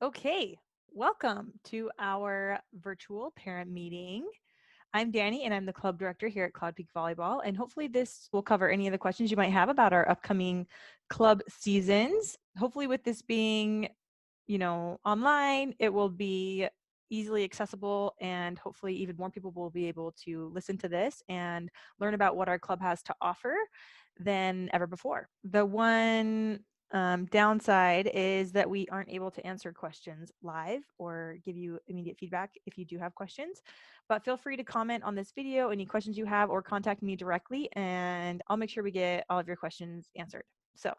Okay, welcome to our virtual parent meeting. I'm Danny and I'm the club director here at Cloud Peak Volleyball. And hopefully this will cover any of the questions you might have about our upcoming club seasons. Hopefully with this being, online, it will be easily accessible and hopefully even more people will be able to listen to this and learn about what our club has to offer than ever before. The one downside is that we aren't able to answer questions live or give you immediate feedback if you do have questions, but feel free to comment on this video, any questions you have, or contact me directly, and I'll make sure we get all of your questions answered. So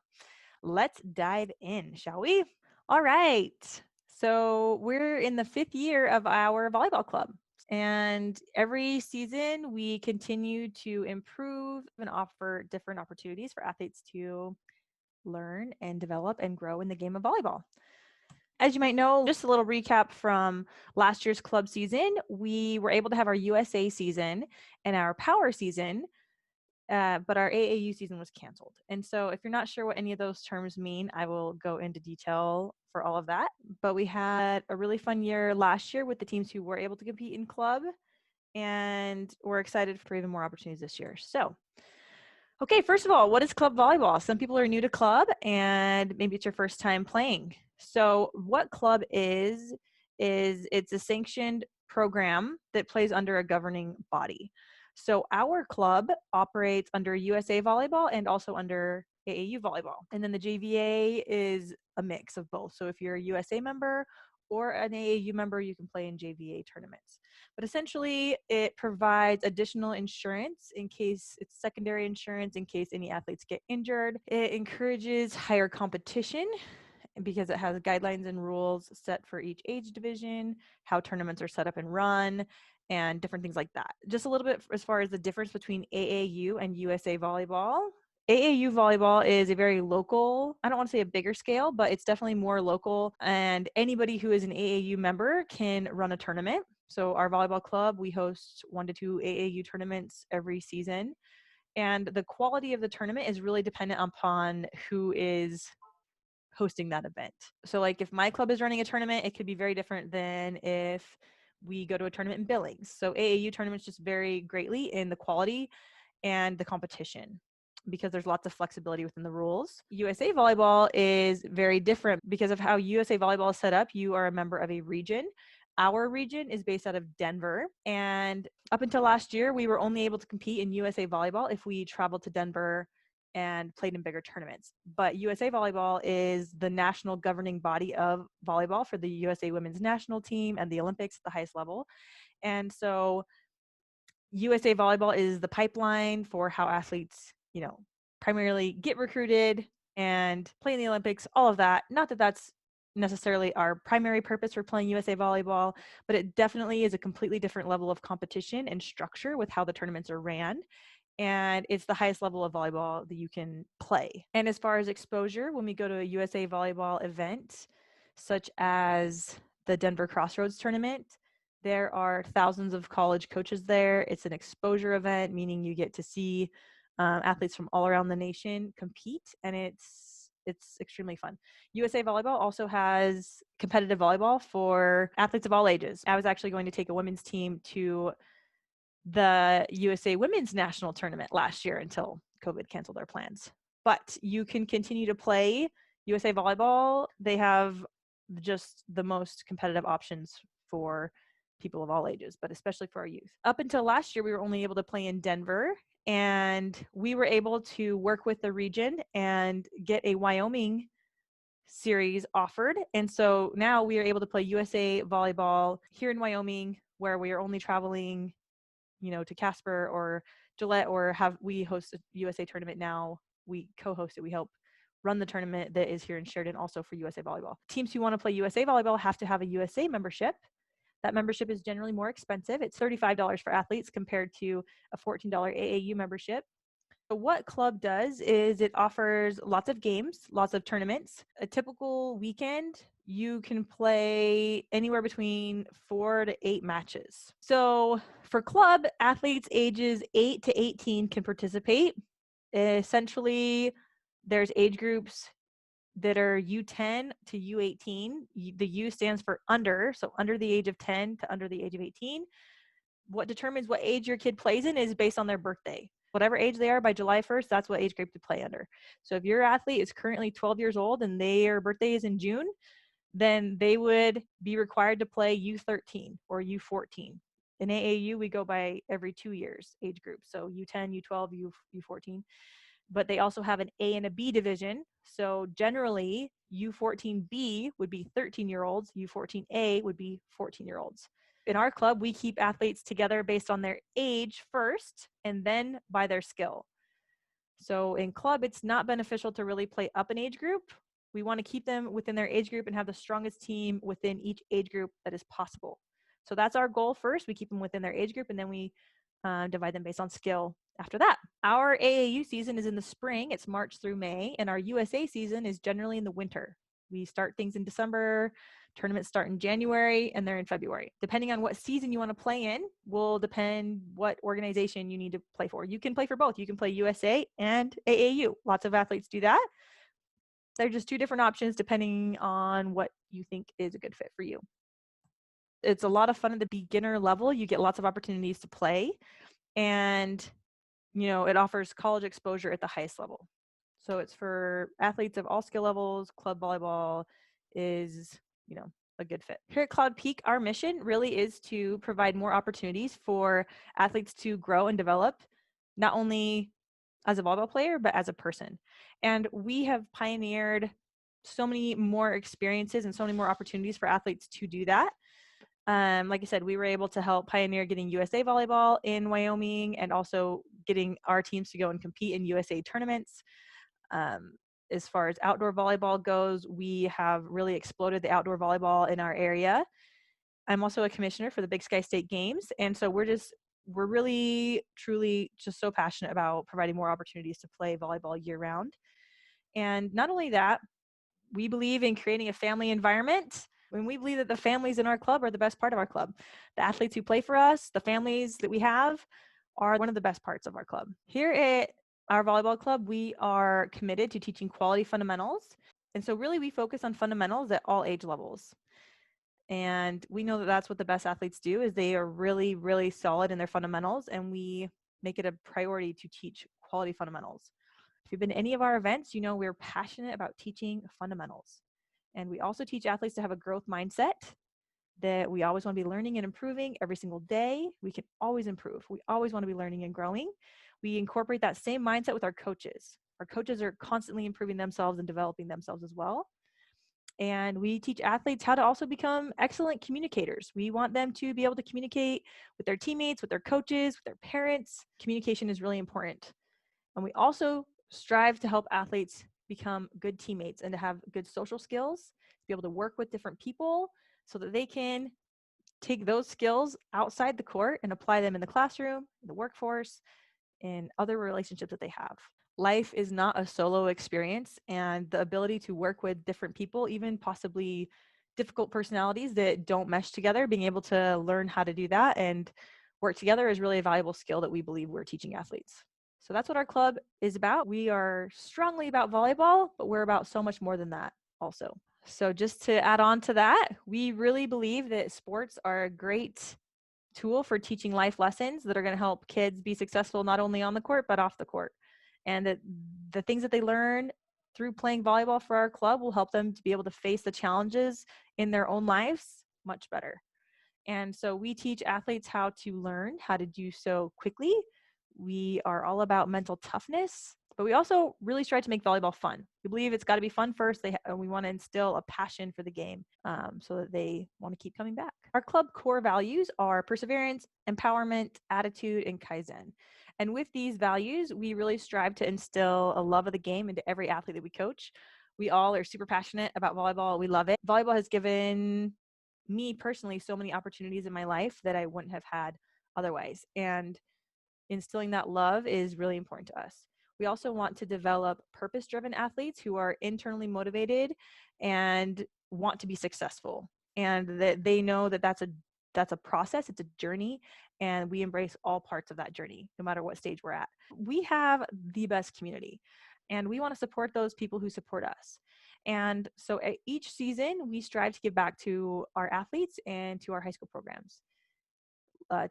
let's dive in, shall we? All right. So we're in the 5th year of our volleyball club. And every season, we continue to improve and offer different opportunities for athletes to learn and develop and grow in the game of volleyball. As you might know, just a little recap from last year's club season, we were able to have our USA season and our Power season, but our AAU season was canceled. And so if you're not sure what any of those terms mean, I will go into detail for all of that. But we had a really fun year last year with the teams who were able to compete in club, and we're excited for even more opportunities this year. So okay, first of all, what is club volleyball? Some people are new to club and maybe it's your first time playing. So what club is it's a sanctioned program that plays under a governing body. So our club operates under USA Volleyball and also under AAU Volleyball. And then the JVA is a mix of both. So if you're a USA member or an AAU member, you can play in JVA tournaments. But essentially, it provides additional insurance in case it's secondary insurance in case any athletes get injured. It encourages higher competition because it has guidelines and rules set for each age division, how tournaments are set up and run, and different things like that. Just a little bit as far as the difference between AAU and USA Volleyball. AAU volleyball is a very local, I don't want to say a bigger scale, but it's definitely more local. And anybody who is an AAU member can run a tournament. So our volleyball club, we host 1 to 2 AAU tournaments every season. And the quality of the tournament is really dependent upon who is hosting that event. So like if my club is running a tournament, it could be very different than if we go to a tournament in Billings. So AAU tournaments just vary greatly in the quality and the competition because there's lots of flexibility within the rules. USA Volleyball is very different because of how USA Volleyball is set up. You are a member of a region. Our region is based out of Denver. And up until last year, we were only able to compete in USA Volleyball if we traveled to Denver and played in bigger tournaments. But USA Volleyball is the national governing body of volleyball for the USA women's national team and the Olympics at the highest level. And so USA Volleyball is the pipeline for how athletes, primarily get recruited and play in the Olympics, all of that. Not that that's necessarily our primary purpose for playing USA Volleyball, but it definitely is a completely different level of competition and structure with how the tournaments are ran. And it's the highest level of volleyball that you can play. And as far as exposure, when we go to a USA Volleyball event, such as the Denver Crossroads tournament, there are thousands of college coaches there. It's an exposure event, meaning you get to see athletes from all around the nation compete, and it's extremely fun. USA Volleyball also has competitive volleyball for athletes of all ages. I was actually going to take a women's team to the USA Women's National Tournament last year until COVID canceled our plans. But you can continue to play USA Volleyball. They have just the most competitive options for people of all ages, but especially for our youth. Up until last year, we were only able to play in Denver, and we were able to work with the region and get a Wyoming series offered. And so now we are able to play USA Volleyball here in Wyoming, where we are only traveling to Casper or Gillette, or we host a USA tournament now. We co-host it. We help run the tournament that is here in Sheridan also for USA Volleyball. Teams who want to play USA Volleyball have to have a USA membership. That membership is generally more expensive. It's $35 for athletes compared to a $14 AAU membership. So what club does is it offers lots of games, lots of tournaments. A typical weekend, you can play anywhere between 4 to 8 matches. So for club, athletes ages 8 to 18 can participate. Essentially, there's age groups that are U10 to U18. The U stands for under, so under the age of 10 to under the age of 18. What determines what age your kid plays in is based on their birthday. Whatever age they are by July 1st, that's what age group to play under. So if your athlete is currently 12 years old and their birthday is in June, then they would be required to play U13 or U14. In AAU, we go by every 2 years age group. So U10, U12, U14. But they also have an A and a B division. So generally, U14B would be 13-year-olds, U14A would be 14-year-olds. In our club, we keep athletes together based on their age first and then by their skill. So in club, it's not beneficial to really play up an age group. We want to keep them within their age group and have the strongest team within each age group that is possible. So that's our goal first. We keep them within their age group, and then we divide them based on skill after that. Our AAU season is in the spring. It's March through May, and our USA season is generally in the winter. We start things in December, tournaments start in January, and they're in February. Depending on what season you want to play in will depend what organization you need to play for. You can play for both. You can play USA and AAU. Lots of athletes do that. They're just two different options depending on what you think is a good fit for you. It's a lot of fun at the beginner level. You get lots of opportunities to play, and it offers college exposure at the highest level. So it's for athletes of all skill levels. Club volleyball is, a good fit. Here at Cloud Peak, our mission really is to provide more opportunities for athletes to grow and develop, not only as a volleyball player, but as a person. And we have pioneered so many more experiences and so many more opportunities for athletes to do that. Like I said, we were able to help pioneer getting USA volleyball in Wyoming and also getting our teams to go and compete in USA tournaments. As far as outdoor volleyball goes, we have really exploded the outdoor volleyball in our area. I'm also a commissioner for the Big Sky State Games. And so we're really, truly just so passionate about providing more opportunities to play volleyball year round. And not only that, we believe in creating a family environment. And we believe that the families in our club are the best part of our club. The athletes who play for us, the families that we have, are one of the best parts of our club. Here at our volleyball club, we are committed to teaching quality fundamentals. And so really we focus on fundamentals at all age levels. And we know that that's what the best athletes do, is they are really, really solid in their fundamentals. And we make it a priority to teach quality fundamentals. If you've been to any of our events, we're passionate about teaching fundamentals. And we also teach athletes to have a growth mindset, that we always want to be learning and improving every single day. We can always improve. We always want to be learning and growing. We incorporate that same mindset with our coaches. Our coaches are constantly improving themselves and developing themselves as well. And we teach athletes how to also become excellent communicators. We want them to be able to communicate with their teammates, with their coaches, with their parents. Communication is really important. And we also strive to help athletes become good teammates and to have good social skills, to be able to work with different people so that they can take those skills outside the court and apply them in the classroom, in the workforce, and other relationships that they have. Life is not a solo experience, and the ability to work with different people, even possibly difficult personalities that don't mesh together, being able to learn how to do that and work together is really a valuable skill that we believe we're teaching athletes. So that's what our club is about. We are strongly about volleyball, but we're about so much more than that also. So just to add on to that, we really believe that sports are a great tool for teaching life lessons that are going to help kids be successful not only on the court, but off the court. And that the things that they learn through playing volleyball for our club will help them to be able to face the challenges in their own lives much better. And so we teach athletes how to learn how to do so quickly. We are all about mental toughness, but we also really strive to make volleyball fun. We believe it's got to be fun first. We want to instill a passion for the game so that they want to keep coming back. Our club core values are perseverance, empowerment, attitude, and Kaizen. And with these values, we really strive to instill a love of the game into every athlete that we coach. We all are super passionate about volleyball. We love it. Volleyball has given me personally so many opportunities in my life that I wouldn't have had otherwise. And instilling that love is really important to us. We also want to develop purpose-driven athletes who are internally motivated and want to be successful, and that they know that that's a process, it's a journey, and we embrace all parts of that journey, no matter what stage we're at. We have the best community, and we want to support those people who support us. And so each season, we strive to give back to our athletes and to our high school programs.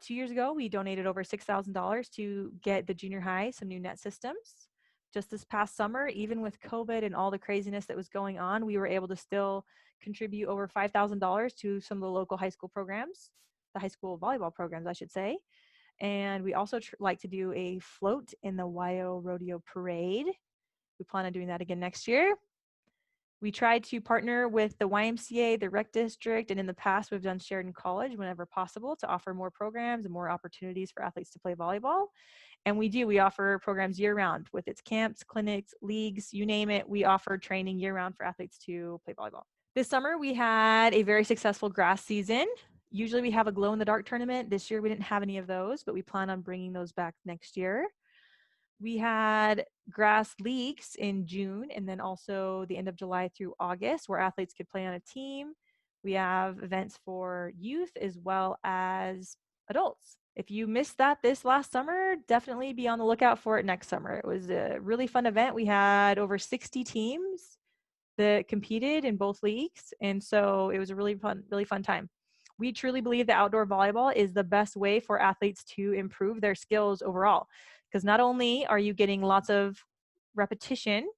2 years ago, we donated over $6,000 to get the junior high some new net systems. Just this past summer, even with COVID and all the craziness that was going on, we were able to still contribute over $5,000 to some of the local high school programs, the high school volleyball programs, I should say. And we also like to do a float in the YO Rodeo Parade. We plan on doing that again next year. We try to partner with the YMCA, the Rec District, and in the past, we've done Sheridan College whenever possible to offer more programs and more opportunities for athletes to play volleyball. And we offer programs year-round with its camps, clinics, leagues, you name it. We offer training year-round for athletes to play volleyball. This summer, we had a very successful grass season. Usually we have a glow-in-the-dark tournament. This year, we didn't have any of those, but we plan on bringing those back next year. We had grass leagues in June and then also the end of July through August where athletes could play on a team. We have events for youth as well as adults. If you missed that this last summer, definitely be on the lookout for it next summer. It was a really fun event. We had over 60 teams that competed in both leagues. And so it was a really fun time. We truly believe that outdoor volleyball is the best way for athletes to improve their skills overall. Because not only are you getting lots of repetition,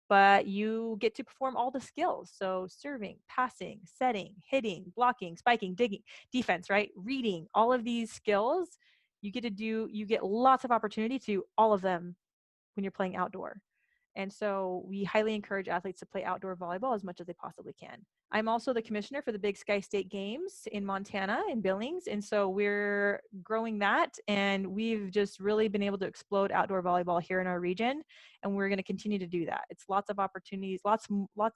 but you get to perform all the skills. So serving, passing, setting, hitting, blocking, spiking, digging, defense, right? Reading, all of these skills you get lots of opportunity to do all of them when you're playing outdoor. And so we highly encourage athletes to play outdoor volleyball as much as they possibly can. I'm also the commissioner for the Big Sky State Games in Montana, in Billings. And so we're growing that. And we've just really been able to explode outdoor volleyball here in our region. And we're going to continue to do that. It's lots of opportunities, lots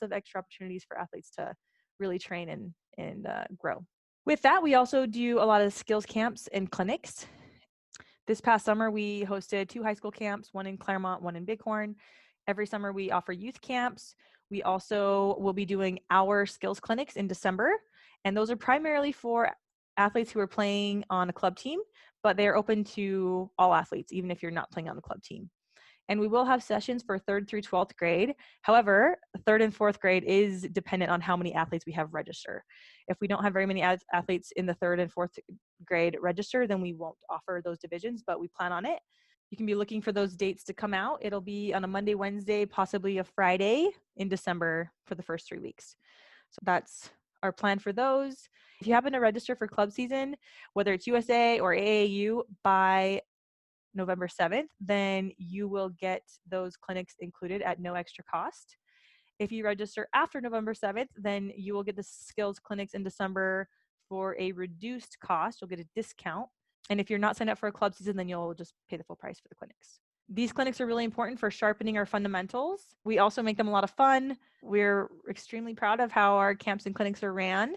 of extra opportunities for athletes to really train and grow. With that, we also do a lot of skills camps and clinics. This past summer, we hosted 2 high school camps, one in Claremont, one in Bighorn. Every summer, we offer youth camps. We also will be doing our skills clinics in December, and those are primarily for athletes who are playing on a club team, but they're open to all athletes, even if you're not playing on the club team. And we will have sessions for 3rd through 12th grade. However, 3rd and 4th grade is dependent on how many athletes we have register. If we don't have very many athletes in the 3rd and 4th grade register, then we won't offer those divisions, but we plan on it. You can be looking for those dates to come out. It'll be on a Monday, Wednesday, possibly a Friday in December for the first 3 weeks. So that's our plan for those. If you happen to register for club season, whether it's USA or AAU, by November 7th, then you will get those clinics included at no extra cost. If you register after November 7th, then you will get the skills clinics in December for a reduced cost. You'll get a discount. And if you're not signed up for a club season, then you'll just pay the full price for the clinics. These clinics are really important for sharpening our fundamentals. We also make them a lot of fun. We're extremely proud of how our camps and clinics are ran.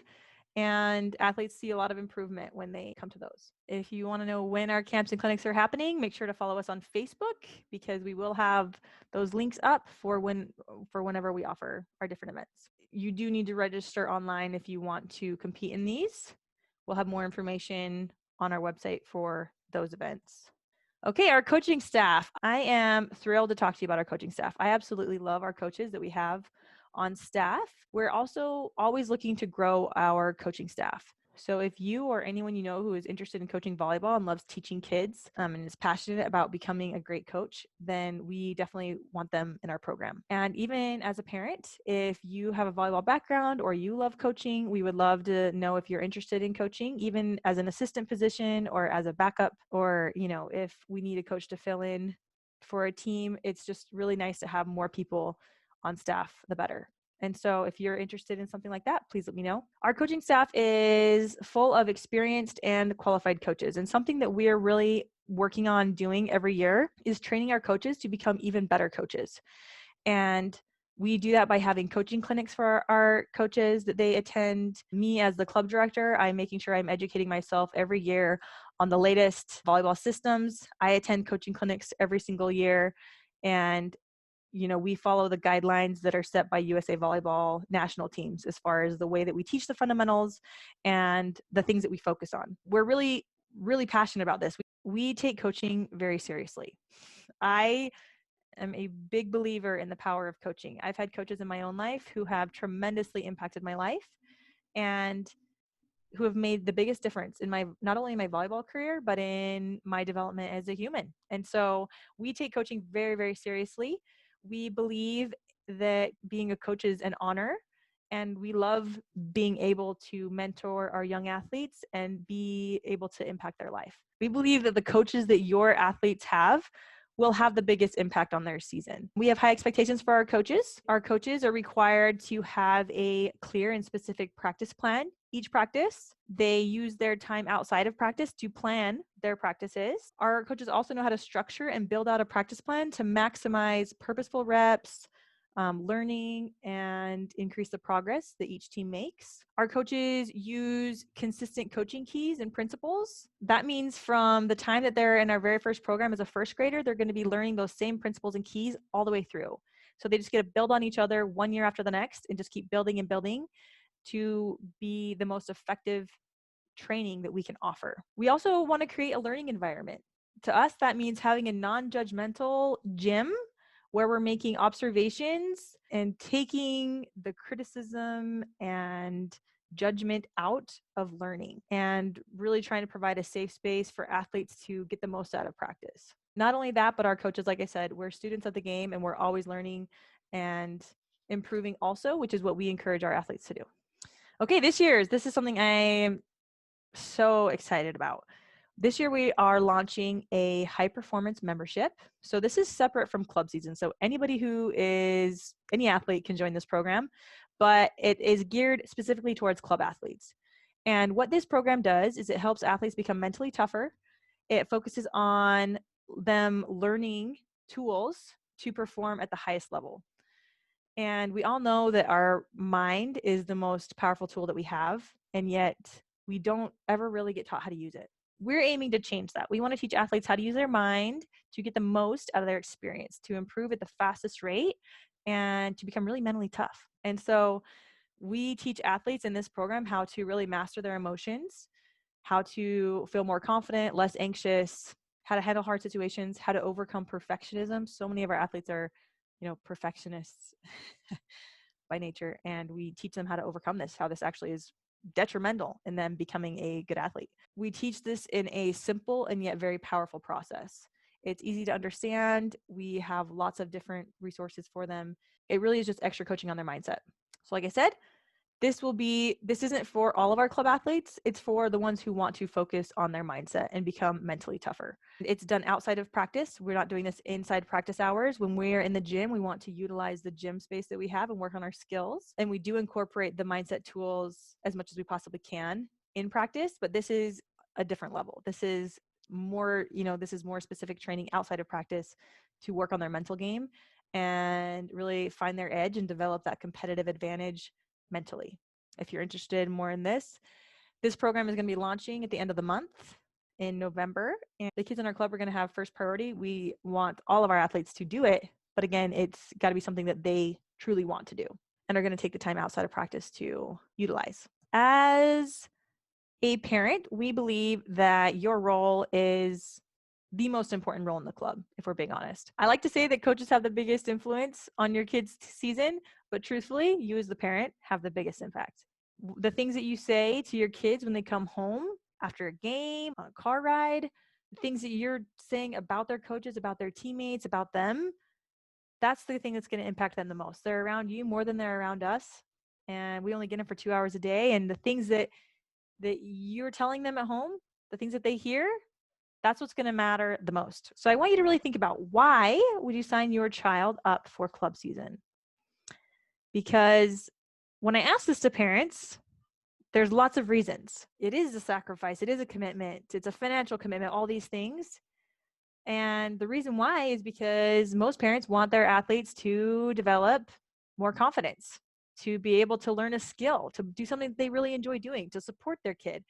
And athletes see a lot of improvement when they come to those. If you want to know when our camps and clinics are happening, make sure to follow us on Facebook because we will have those links up for whenever we offer our different events. You do need to register online if you want to compete in these. We'll have more information on our website for those events. Okay, our coaching staff. I am thrilled to talk to you about our coaching staff. I absolutely love our coaches that we have on staff. We're also always looking to grow our coaching staff. So if you or anyone you know who is interested in coaching volleyball and loves teaching kids and is passionate about becoming a great coach, then we definitely want them in our program. And even as a parent, if you have a volleyball background or you love coaching, we would love to know if you're interested in coaching, even as an assistant position or as a backup, or, if we need a coach to fill in for a team. It's just really nice to have more people on staff, the better. And so if you're interested in something like that, please let me know. Our coaching staff is full of experienced and qualified coaches. And something that we're really working on doing every year is training our coaches to become even better coaches. And we do that by having coaching clinics for our coaches that they attend. Me as the club director, I'm making sure I'm educating myself every year on the latest volleyball systems. I attend coaching clinics every single year. And we follow the guidelines that are set by USA Volleyball national teams as far as the way that we teach the fundamentals and the things that we focus on. We're really, really passionate about this. We take coaching very seriously. I am a big believer in the power of coaching. I've had coaches in my own life who have tremendously impacted my life and who have made the biggest difference in my, not only in my volleyball career, but in my development as a human. And so we take coaching very, very seriously. We believe that being a coach is an honor, and we love being able to mentor our young athletes and be able to impact their life. We believe that the coaches that your athletes have will have the biggest impact on their season. We have high expectations for our coaches. Our coaches are required to have a clear and specific practice plan each practice. They use their time outside of practice to plan their practices. Our coaches also know how to structure and build out a practice plan to maximize purposeful reps, learning, and increase the progress that each team makes. Our coaches use consistent coaching keys and principles. That means from the time that they're in our very first program as a first grader, they're going to be learning those same principles and keys all the way through. So they just get to build on each other one year after the next and just keep building and building to be the most effective training that we can offer. We also want to create a learning environment. To us, that means having a non-judgmental gym where we're making observations and taking the criticism and judgment out of learning, and really trying to provide a safe space for athletes to get the most out of practice. Not only that, but our coaches, like I said, we're students of the game and we're always learning and improving also, which is what we encourage our athletes to do. Okay, this is something I'm so excited about. This year we are launching a high performance membership. So this is separate from club season. So anybody who is any athlete can join this program, but it is geared specifically towards club athletes. And what this program does is it helps athletes become mentally tougher. It focuses on them learning tools to perform at the highest level. And we all know that our mind is the most powerful tool that we have, and yet we don't ever really get taught how to use it. We're aiming to change that. We want to teach athletes how to use their mind to get the most out of their experience, to improve at the fastest rate, and to become really mentally tough. And so we teach athletes in this program how to really master their emotions, how to feel more confident, less anxious, how to handle hard situations, how to overcome perfectionism. So many of our athletes are, perfectionists by nature, and we teach them how to overcome this, how this actually is detrimental in them becoming a good athlete. We teach this in a simple and yet very powerful process. It's easy to understand. We have lots of different resources for them. It really is just extra coaching on their mindset. So like I said, this isn't for all of our club athletes. It's for the ones who want to focus on their mindset and become mentally tougher. It's done outside of practice. We're not doing this inside practice hours. When we're in the gym, we want to utilize the gym space that we have and work on our skills. And we do incorporate the mindset tools as much as we possibly can in practice, but this is a different level. This is more specific training outside of practice to work on their mental game and really find their edge and develop that competitive advantage mentally. If you're interested more in this program is going to be launching at the end of the month in November, and the kids in our club are going to have first priority. We want all of our athletes to do it, but again, it's got to be something that they truly want to do and are going to take the time outside of practice to utilize. As a parent, we believe that your role is the most important role in the club, if we're being honest. I like to say that coaches have the biggest influence on your kids' season, but truthfully, you as the parent have the biggest impact. The things that you say to your kids when they come home after a game, on a car ride, the things that you're saying about their coaches, about their teammates, about them, that's the thing that's going to impact them the most. They're around you more than they're around us, and we only get them for 2 hours a day, and the things that you're telling them at home, the things that they hear, that's what's going to matter the most. So I want you to really think about, why would you sign your child up for club season? Because when I ask this to parents, there's lots of reasons. It is a sacrifice. It is a commitment. It's a financial commitment, all these things. And the reason why is because most parents want their athletes to develop more confidence, to be able to learn a skill, to do something that they really enjoy doing, to support their kid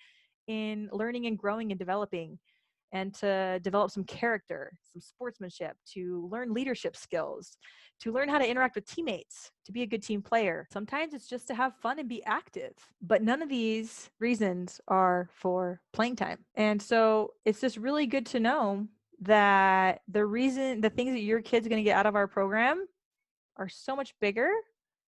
in learning and growing and developing, and to develop some character, some sportsmanship, to learn leadership skills, to learn how to interact with teammates, to be a good team player. Sometimes it's just to have fun and be active, but none of these reasons are for playing time. And so it's just really good to know that the things that your kid's going to get out of our program are so much bigger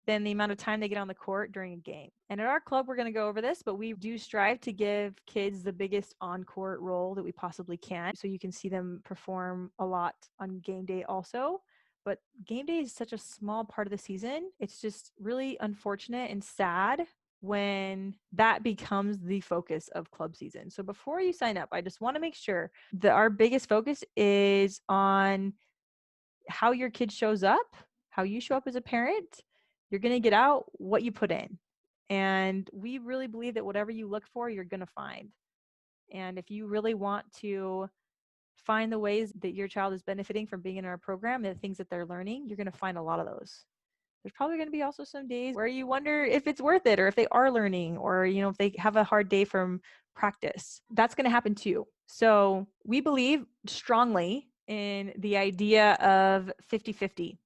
than the amount of time they get on the court during a game. And at our club, we're going to go over this, but we do strive to give kids the biggest on-court role that we possibly can. So you can see them perform a lot on game day also. But game day is such a small part of the season. It's just really unfortunate and sad when that becomes the focus of club season. So before you sign up, I just want to make sure that our biggest focus is on how your kid shows up, how you show up as a parent. You're going to get out what you put in. And we really believe that whatever you look for, you're going to find. And if you really want to find the ways that your child is benefiting from being in our program, the things that they're learning, you're going to find a lot of those. There's probably going to be also some days where you wonder if it's worth it, or if they are learning, or if they have a hard day from practice. That's going to happen too. So we believe strongly in the idea of 50-50.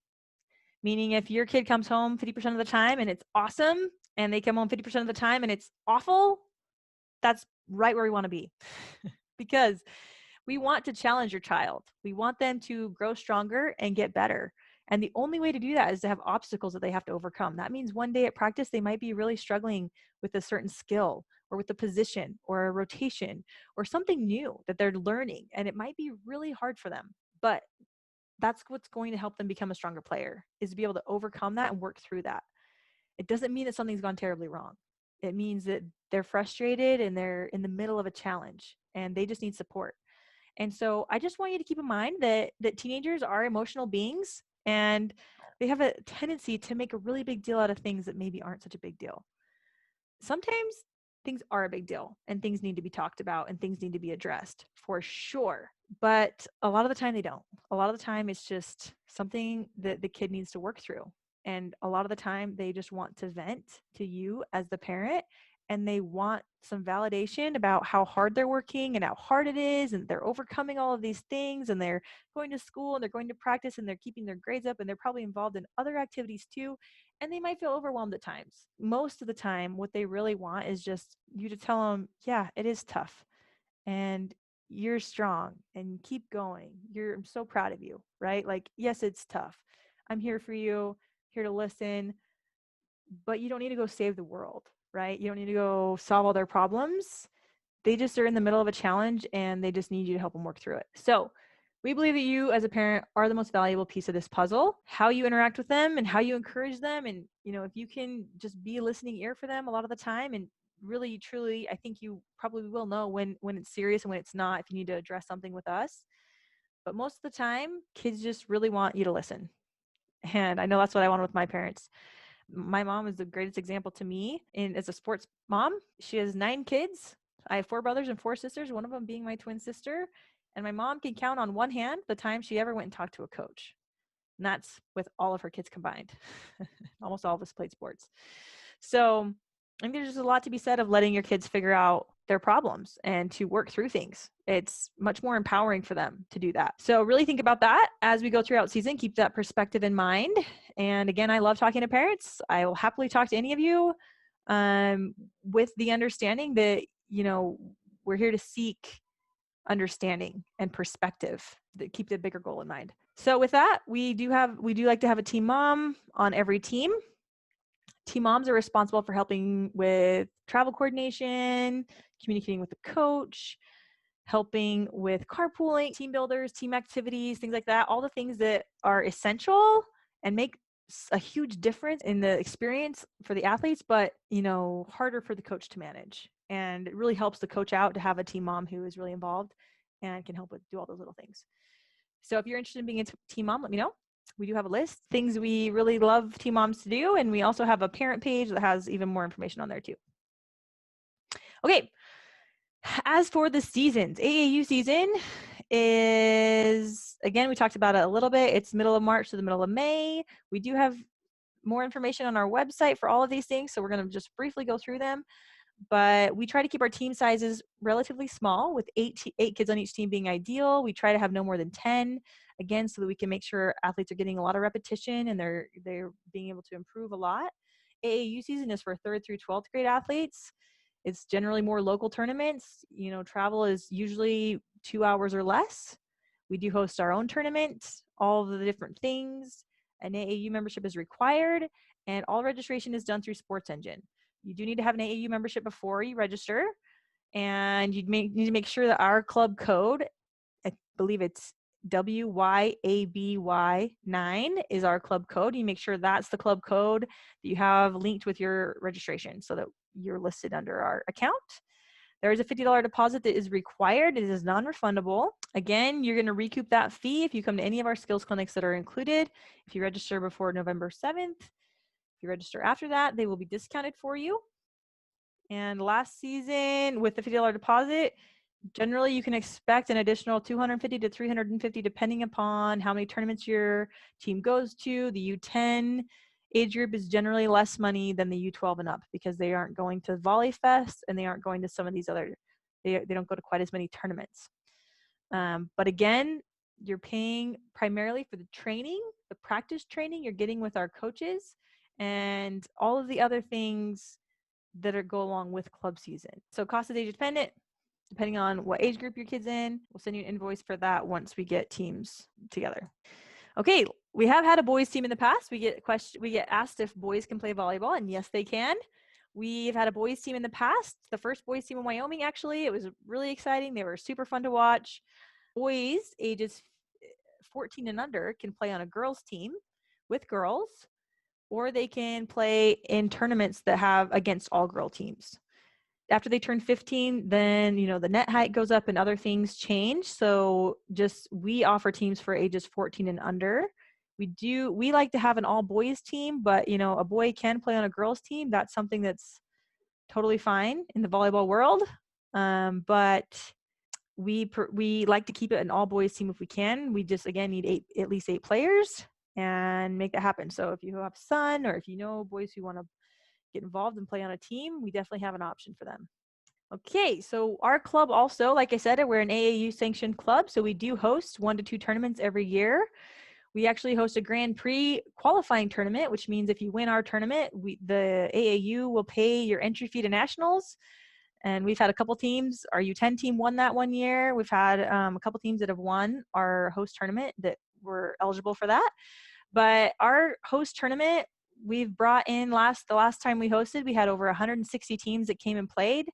Meaning if your kid comes home 50% of the time and it's awesome, and they come home 50% of the time and it's awful, that's right where we want to be. Because we want to challenge your child. We want them to grow stronger and get better. And the only way to do that is to have obstacles that they have to overcome. That means one day at practice, they might be really struggling with a certain skill, or with a position, or a rotation, or something new that they're learning. And it might be really hard for them. But that's what's going to help them become a stronger player, is to be able to overcome that and work through that. It doesn't mean that something's gone terribly wrong. It means that they're frustrated and they're in the middle of a challenge and they just need support. And so I just want you to keep in mind that teenagers are emotional beings, and they have a tendency to make a really big deal out of things that maybe aren't such a big deal. Sometimes things are a big deal and things need to be talked about and things need to be addressed for sure. But a lot of the time they don't. A lot of the time it's just something that the kid needs to work through. And a lot of the time they just want to vent to you as the parent, and they want some validation about how hard they're working and how hard it is, and they're overcoming all of these things, and they're going to school and they're going to practice and they're keeping their grades up, and they're probably involved in other activities too, and they might feel overwhelmed at times. Most of the time what they really want is just you to tell them, yeah, it is tough, and you're strong, and keep going. I'm so proud of you, right? Like, yes, it's tough. I'm here for you, here to listen, but you don't need to go save the world, right? You don't need to go solve all their problems. They just are in the middle of a challenge and they just need you to help them work through it. So we believe that you as a parent are the most valuable piece of this puzzle. How you interact with them and how you encourage them, and if you can just be a listening ear for them a lot of the time, and really truly, I think you probably will know when it's serious and when it's not, if you need to address something with us. But most of the time, kids just really want you to listen. And I know that's what I wanted with my parents. My mom is the greatest example to me as a sports mom. She has 9 kids. I have 4 brothers and 4 sisters, one of them being my twin sister. And my mom can count on one hand the time she ever went and talked to a coach. And that's with all of her kids combined. Almost all of us played sports. So I think there's just a lot to be said of letting your kids figure out their problems and to work through things. It's much more empowering for them to do that. So really think about that as we go throughout season. Keep that perspective in mind. And again, I love talking to parents. I will happily talk to any of you, with the understanding that, we're here to seek understanding and perspective, that keep the bigger goal in mind. So with that, we do like to have a team mom on every team. Team moms are responsible for helping with travel coordination, communicating with the coach, helping with carpooling, team builders, team activities, things like that. All the things that are essential and make a huge difference in the experience for the athletes, but harder for the coach to manage. And it really helps the coach out to have a team mom who is really involved and can help with do all those little things. So if you're interested in being a team mom, let me know. We do have a list, things we really love team moms to do. And we also have a parent page that has even more information on there too. Okay. As for the seasons, AAU season is, again, we talked about it a little bit. It's middle of March to the middle of May. We do have more information on our website for all of these things, so we're going to just briefly go through them. But we try to keep our team sizes relatively small, with 8 kids on each team being ideal. We try to have no more than 10, again, so that we can make sure athletes are getting a lot of repetition and they're being able to improve a lot. AAU season is for 3rd through 12th grade athletes. It's generally more local tournaments. Travel is usually 2 hours or less. We do host our own tournament, all of the different things. An AAU membership is required, and all registration is done through Sports Engine. You do need to have an AAU membership before you register, and you need to make sure that our club code, I believe it's WYABY9 is our club code. You make sure that's the club code that you have linked with your registration so that you're listed under our account. There is a $50 deposit that is required. It is non-refundable. Again, you're going to recoup that fee if you come to any of our skills clinics that are included. If you register before November 7th, if you register after that, they will be discounted for you. And last season, with the $50 deposit, generally you can expect an additional $250 to $350 depending upon how many tournaments your team goes to. The U10 age group is generally less money than the U12 and up because they aren't going to Volley Fest and they aren't going to some of these other, they don't go to quite as many tournaments. But again, you're paying primarily for the training, the practice training you're getting with our coaches, and all of the other things that go along with club season. So cost is age dependent, depending on what age group your kid's in. We'll send you an invoice for that once we get teams together. Okay, we have had a boys team in the past. We get asked if boys can play volleyball, and yes, they can. We've had a boys team in the past. The first boys team in Wyoming, actually, it was really exciting. They were super fun to watch. Boys ages 14 and under can play on a girls team with girls, or they can play in tournaments that have against all girl teams. After they turn 15, then, the net height goes up and other things change. So we offer teams for ages 14 and under. We like to have an all boys team, but a boy can play on a girls team. That's something that's totally fine in the volleyball world. But we like to keep it an all boys team if we can. We just, again, need at least 8 players and make that happen. So if you have a son or if boys who want to get involved and play on a team, we definitely have an option for them. Okay, so our club also, like I said, we're an AAU sanctioned club, so we do host 1 to 2 tournaments every year. We actually host a Grand Prix qualifying tournament, which means if you win our tournament, the AAU will pay your entry fee to nationals. And we've had a couple teams. Our U10 team won that one year. We've had a couple teams that have won our host tournament that were eligible for that. But our host tournament, we've brought in the last time we hosted, we had over 160 teams that came and played.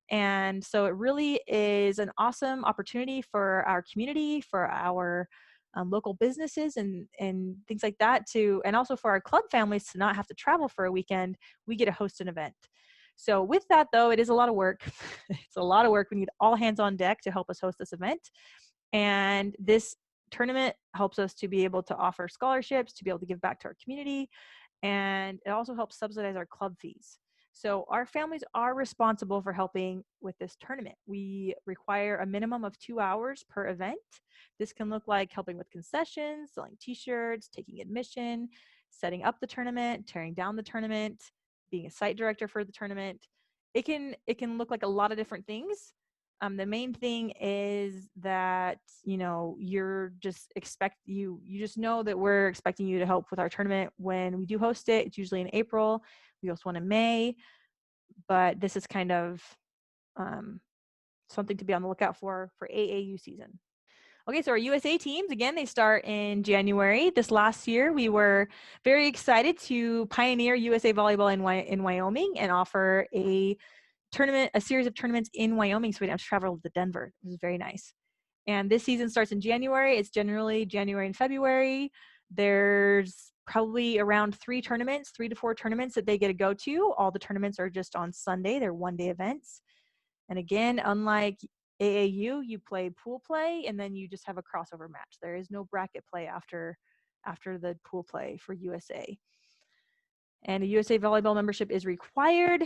And so it really is an awesome opportunity for our community, for our local businesses and things like that and also for our club families to not have to travel for a weekend. We get to host an event. So with that, though, it is a lot of work. It's a lot of work. We need all hands on deck to help us host this event. And this tournament helps us to be able to offer scholarships, to be able to give back to our community. And it also helps subsidize our club fees. So our families are responsible for helping with this tournament. We require a minimum of 2 hours per event. This can look like helping with concessions, selling t-shirts, taking admission, setting up the tournament, tearing down the tournament, being a site director for the tournament. It can look like a lot of different things. The main thing is that, you're just you just know that we're expecting you to help with our tournament when we do host it. It's usually in April. We host one in May, but this is kind of something to be on the lookout for AAU season. Okay, so our USA teams, again, they start in January. This last year, we were very excited to pioneer USA Volleyball in Wyoming and offer a series of tournaments in Wyoming, so we didn't have to travel to Denver. It was very nice. And this season starts in January. It's generally January and February. There's probably around 3 to 4 tournaments that they get to go to. All the tournaments are just on Sunday. They're one-day events. And again, unlike AAU, you play pool play, and then you just have a crossover match. There is no bracket play after the pool play for USA. And a USA Volleyball membership is required.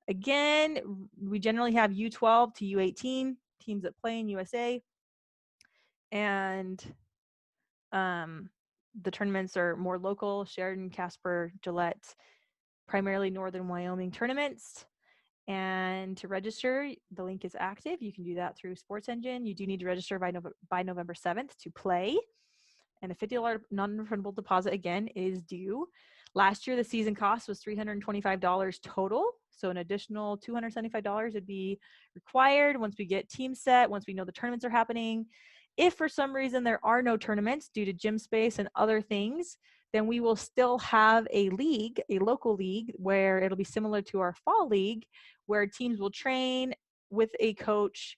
Again, we generally have U12 to U18 teams that play in USA. And the tournaments are more local, Sheridan, Casper, Gillette, primarily Northern Wyoming tournaments. And to register, the link is active. You can do that through Sports Engine. You do need to register by November 7th to play. And a $50 non-refundable deposit, again, is due. Last year, the season cost was $325 total. So an additional $275 would be required once we get team set, once we know the tournaments are happening. if for some reason there are no tournaments due to gym space and other things, then we will still have a league, a local league, where it'll be similar to our fall league, where teams will train with a coach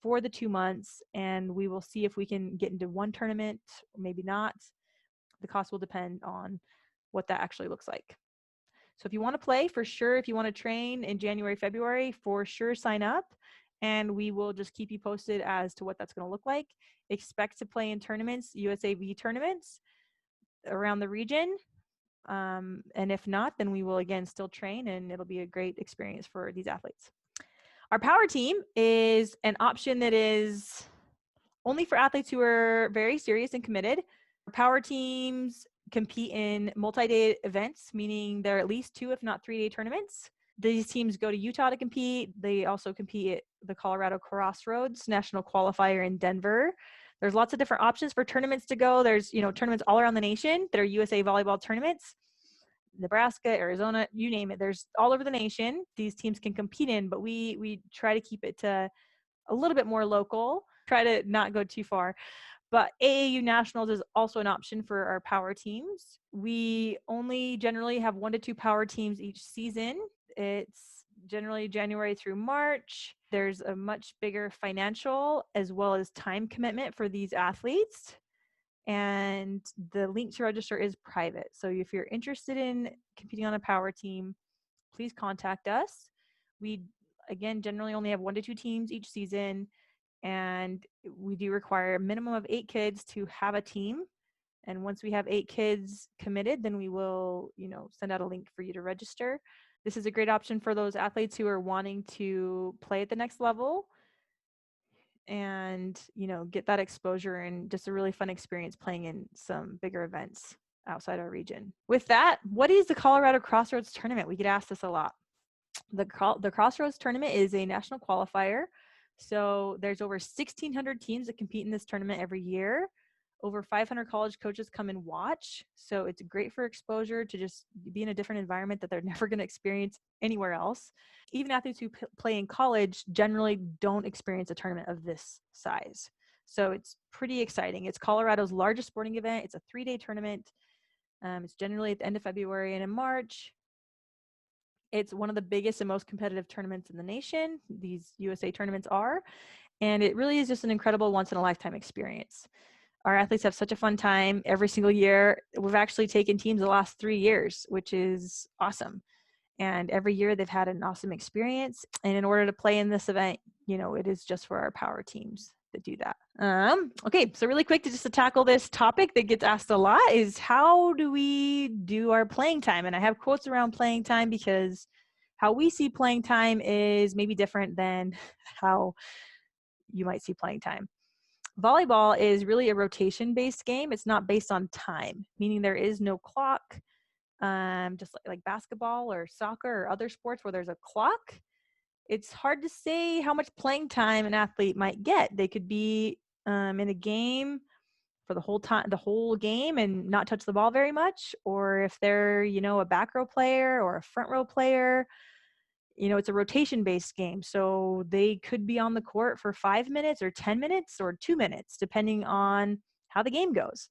for the 2 months, and we will see if we can get into one tournament, or maybe not. The cost will depend on what that actually looks like. So if you want to play, for sure, if you want to train in January, February, for sure sign up, and we will just keep you posted as to what that's going to look like. Expect to play in tournaments, USAV tournaments around the region. And if not, then we will again still train, and it'll be a great experience for these athletes. Our power team is an option that is only for athletes who are very serious and committed. Power teams compete in multi-day events, meaning they're at least 2, if not 3-day tournaments. These teams go to Utah to compete. They also compete at the Colorado Crossroads National Qualifier in Denver. There's lots of different options for tournaments to go. There's, tournaments all around the nation that are USA volleyball tournaments. Nebraska, Arizona, you name it. There's all over the nation these teams can compete in, but we try to keep it to a little bit more local, try to not go too far. But AAU Nationals is also an option for our power teams. We only generally have 1 to 2 power teams each season. It's generally January through March. There's a much bigger financial as well as time commitment for these athletes. And the link to register is private. So if you're interested in competing on a power team, please contact us. We, again, generally only have 1 to 2 teams each season. And we do require a minimum of 8 kids to have a team. And once we have 8 kids committed, then we will, send out a link for you to register. This is a great option for those athletes who are wanting to play at the next level and, get that exposure and just a really fun experience playing in some bigger events outside our region. With that, what is the Colorado Crossroads Tournament? We get asked this a lot. The Crossroads Tournament is a national qualifier. So there's over 1,600 teams that compete in this tournament every year. Over 500 college coaches come and watch. So it's great for exposure to just be in a different environment that they're never going to experience anywhere else. Even athletes who play in college generally don't experience a tournament of this size. So it's pretty exciting. It's Colorado's largest sporting event. It's a 3-day tournament. It's generally at the end of February and in March. It's one of the biggest and most competitive tournaments in the nation. These USA tournaments are, and it really is just an incredible once-in-a-lifetime experience. Our athletes have such a fun time every single year. We've actually taken teams the last 3 years, which is awesome. And every year they've had an awesome experience. And in order to play in this event, it is just for our power teams that do that. Okay, so really quick to tackle this topic that gets asked a lot is how do we do our playing time? And I have quotes around playing time because how we see playing time is maybe different than how you might see playing time. Volleyball is really a rotation-based game. It's not based on time, meaning there is no clock, just like basketball or soccer or other sports where there's a clock. It's hard to say how much playing time an athlete might get. They could be in a game for the whole game and not touch the ball very much. Or if they're, a back row player or a front row player, it's a rotation-based game. So they could be on the court for 5 minutes or 10 minutes or 2 minutes, depending on how the game goes.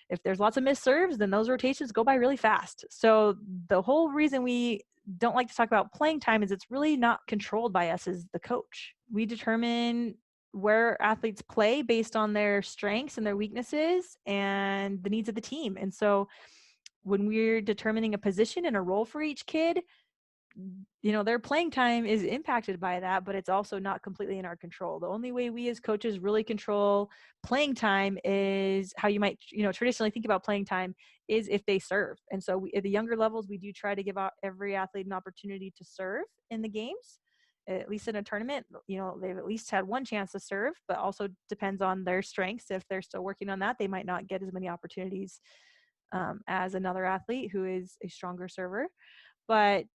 If there's lots of missed serves, then those rotations go by really fast. So the whole reason we don't like to talk about playing time is it's really not controlled by us as the coach. We determine where athletes play based on their strengths and their weaknesses and the needs of the team. And so when we're determining a position and a role for each kid, their playing time is impacted by that, but it's also not completely in our control. The only way we as coaches really control playing time is how you might, traditionally think about playing time is if they serve. And so at the younger levels, we do try to give out every athlete an opportunity to serve in the games. At least in a tournament, they've at least had one chance to serve, but also depends on their strengths. If they're still working on that, they might not get as many opportunities as another athlete who is a stronger server. But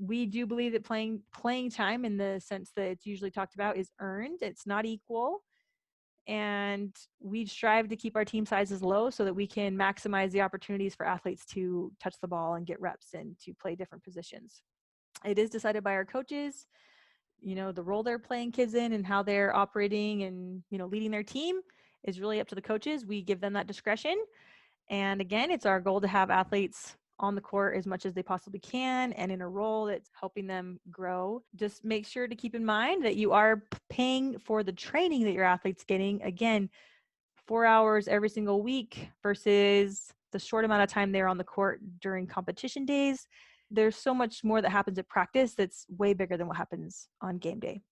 we do believe that playing time in the sense that it's usually talked about is earned. It's not equal. And we strive to keep our team sizes low so that we can maximize the opportunities for athletes to touch the ball and get reps and to play different positions. It is decided by our coaches, the role they're playing kids in and how they're operating and, leading their team. is really up to the coaches. We give them that discretion. And again, it's our goal to have athletes on the court as much as they possibly can and in a role that's helping them grow. Just make sure to keep in mind that you are paying for the training that your athlete's getting. Again, 4 hours every single week versus the short amount of time they're on the court during competition days. There's so much more that happens at practice that's way bigger than what happens on game day.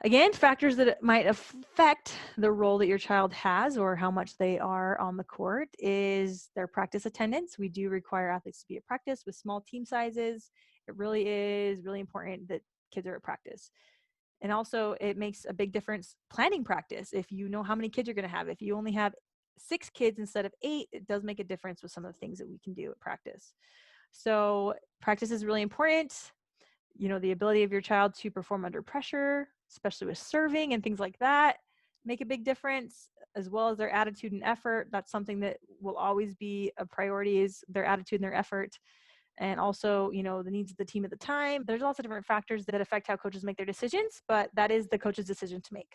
Again, factors that might affect the role that your child has or how much they are on the court is their practice attendance. We do require athletes to be at practice with small team sizes. It really is really important that kids are at practice. And also it makes a big difference planning practice. If you know how many kids you're going to have, if you only have 6 kids instead of 8, it does make a difference with some of the things that we can do at practice. So practice is really important. The ability of your child to perform under pressure, especially with serving and things like that, make a big difference, as well as their attitude and effort. That's something that will always be a priority, is their attitude and their effort. And also, the needs of the team at the time. There's lots of different factors that affect how coaches make their decisions, but that is the coach's decision to make.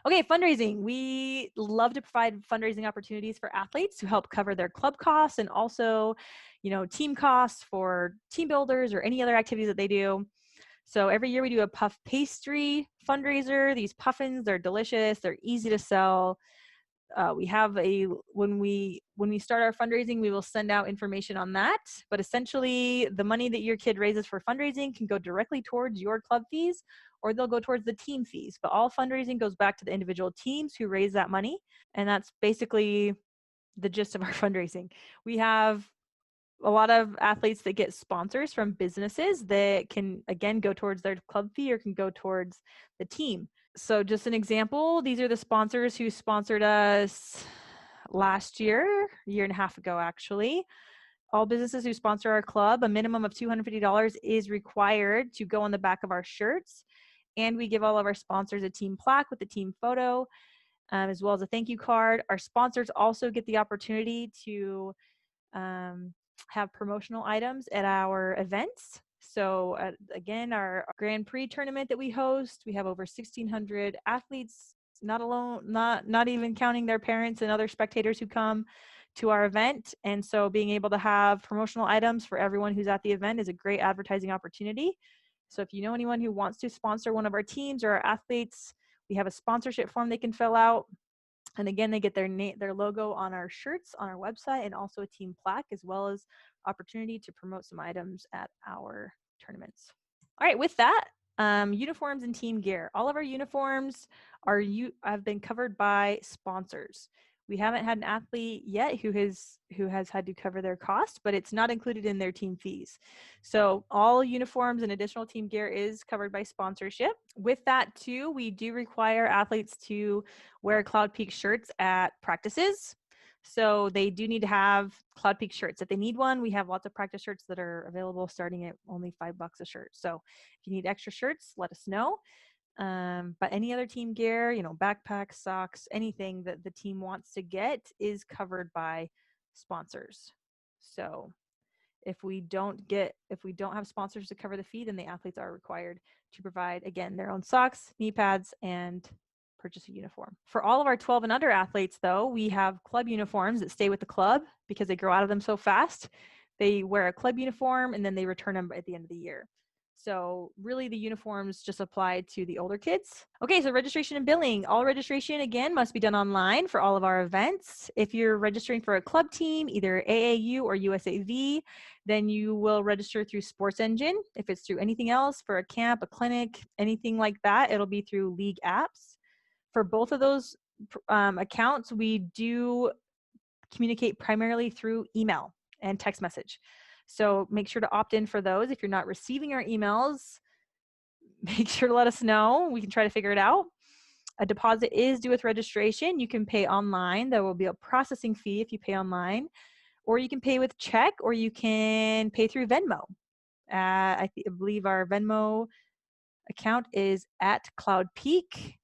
Okay, fundraising. We love to provide fundraising opportunities for athletes to help cover their club costs and also, team costs for team builders or any other activities that they do. So every year we do a puff pastry fundraiser. These puffins, they're delicious. They're easy to sell. We have when we start our fundraising, we will send out information on that. But essentially, the money that your kid raises for fundraising can go directly towards your club fees, or they'll go towards the team fees. But all fundraising goes back to the individual teams who raise that money. And that's basically the gist of our fundraising. We have a lot of athletes that get sponsors from businesses that can, again, go towards their club fee or can go towards the team. So just an example, these are the sponsors who sponsored us last year, a year and a half ago, actually. All businesses who sponsor our club, a minimum of $250 is required to go on the back of our shirts. And we give all of our sponsors a team plaque with the team photo, as well as a thank you card. Our sponsors also get the opportunity to have promotional items at our events. So again, our Grand Prix tournament that we host, we have over 1,600 athletes, not even counting their parents and other spectators who come to our event. And so being able to have promotional items for everyone who's at the event is a great advertising opportunity. So if you know anyone who wants to sponsor one of our teams or our athletes, we have a sponsorship form they can fill out. And again, they get their logo on our shirts, on our website, and also a team plaque, as well as opportunity to promote some items at our tournaments. All right, with that, uniforms and team gear. All of our uniforms have been covered by sponsors. We haven't had an athlete yet who has had to cover their cost, but it's not included in their team fees. So all uniforms and additional team gear is covered by sponsorship. With that too, we do require athletes to wear Cloud Peak shirts at practices. So they do need to have Cloud Peak shirts. If they need one, we have lots of practice shirts that are available starting at only $5 a shirt. So if you need extra shirts, let us know. But any other team gear, backpacks, socks, anything that the team wants to get is covered by sponsors. So if we don't have sponsors to cover the fee, then the athletes are required to provide, again, their own socks, knee pads, and purchase a uniform. For all of our 12 and under athletes, though, we have club uniforms that stay with the club because they grow out of them so fast. They wear a club uniform and then they return them at the end of the year. So really the uniforms just apply to the older kids. Okay, so registration and billing. All registration, again, must be done online for all of our events. If you're registering for a club team, either AAU or USAV, then you will register through Sports Engine. If it's through anything else, for a camp, a clinic, anything like that, it'll be through league apps. For both of those accounts, we do communicate primarily through email and text message. So make sure to opt in for those. If you're not receiving our emails, make sure to let us know. We can try to figure it out. A deposit is due with registration. You can pay online. There will be a processing fee if you pay online, or you can pay with check, or you can pay through Venmo. I believe our Venmo account is at Cloud Peak,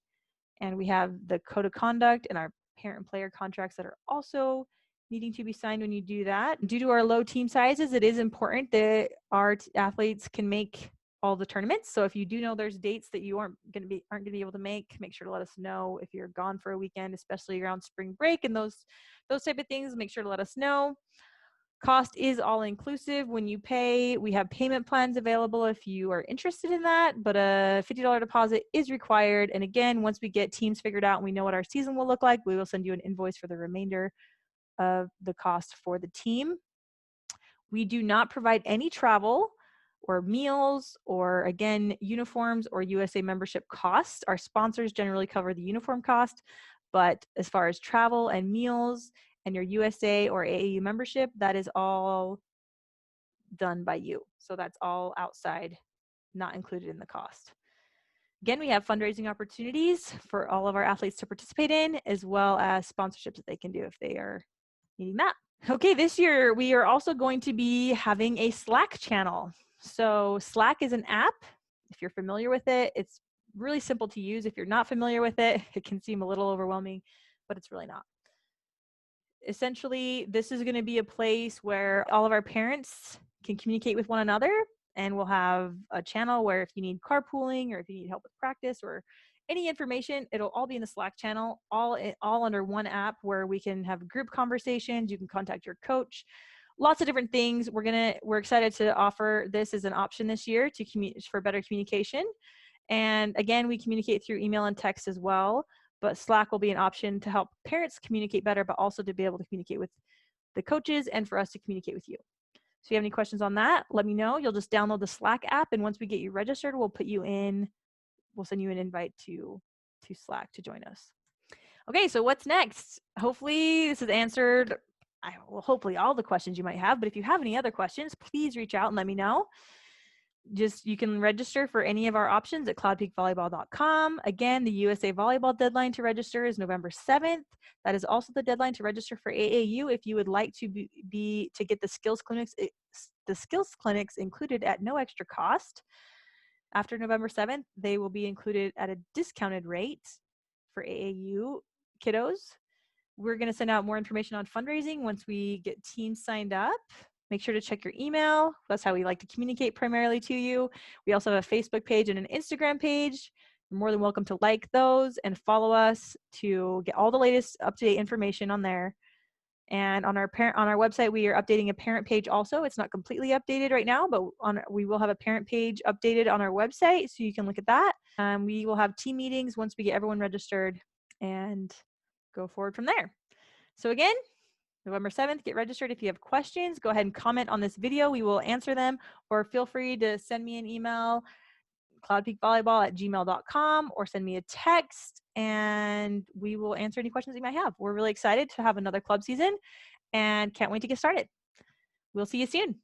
and we have the code of conduct and our parent and player contracts that are also needing to be signed when you do that. Due to our low team sizes, it is important that our athletes can make all the tournaments. So if you do know there's dates that you aren't going to be able to make sure to let us know. If you're gone for a weekend, especially around spring break and those type of things, make sure to let us know. Cost is all inclusive when you pay. We have payment plans available if you are interested in that, but a $50 deposit is required. And again, once we get teams figured out and we know what our season will look like, we will send you an invoice for the remainder of the cost for the team. We do not provide any travel or meals or, again, uniforms or USA membership costs. Our sponsors generally cover the uniform cost, but as far as travel and meals and your USA or AAU membership, that is all done by you. So that's all outside, not included in the cost. Again, we have fundraising opportunities for all of our athletes to participate in, as well as sponsorships that they can do if they are needing that. Okay, this year we are also going to be having a Slack channel. So Slack is an app. If you're familiar with it, it's really simple to use. If you're not familiar with it, it can seem a little overwhelming, but it's really not. Essentially, this is going to be a place where all of our parents can communicate with one another, and we'll have a channel where if you need carpooling or if you need help with practice or any information, it'll all be in the Slack channel, all under one app where we can have group conversations. You can contact your coach, lots of different things. We're excited to offer this as an option this year for better communication. And again, we communicate through email and text as well, but Slack will be an option to help parents communicate better, but also to be able to communicate with the coaches and for us to communicate with you. So if you have any questions on that, let me know. You'll just download the Slack app, and once we get you registered, we'll send you an invite to Slack to join us. Okay, so what's next? Hopefully this has answered, hopefully all the questions you might have, but if you have any other questions, please reach out and let me know. You can register for any of our options at cloudpeakvolleyball.com. Again, the USA Volleyball deadline to register is November 7th. That is also the deadline to register for AAU if you would like to get the skills clinics included at no extra cost. After November 7th, they will be included at a discounted rate for AAU kiddos. We're going to send out more information on fundraising once we get teams signed up. Make sure to check your email. That's how we like to communicate primarily to you. We also have a Facebook page and an Instagram page. You're more than welcome to like those and follow us to get all the latest up-to-date information on there. And on our website, we are updating a parent page also. It's not completely updated right now, but we will have a parent page updated on our website, so you can look at that. We will have team meetings once we get everyone registered and go forward from there. So again, November 7th, get registered. If you have questions, go ahead and comment on this video. We will answer them, or feel free to send me an email, cloudpeakvolleyball@gmail.com, or send me a text, and we will answer any questions you might have. We're really excited to have another club season and can't wait to get started. We'll see you soon.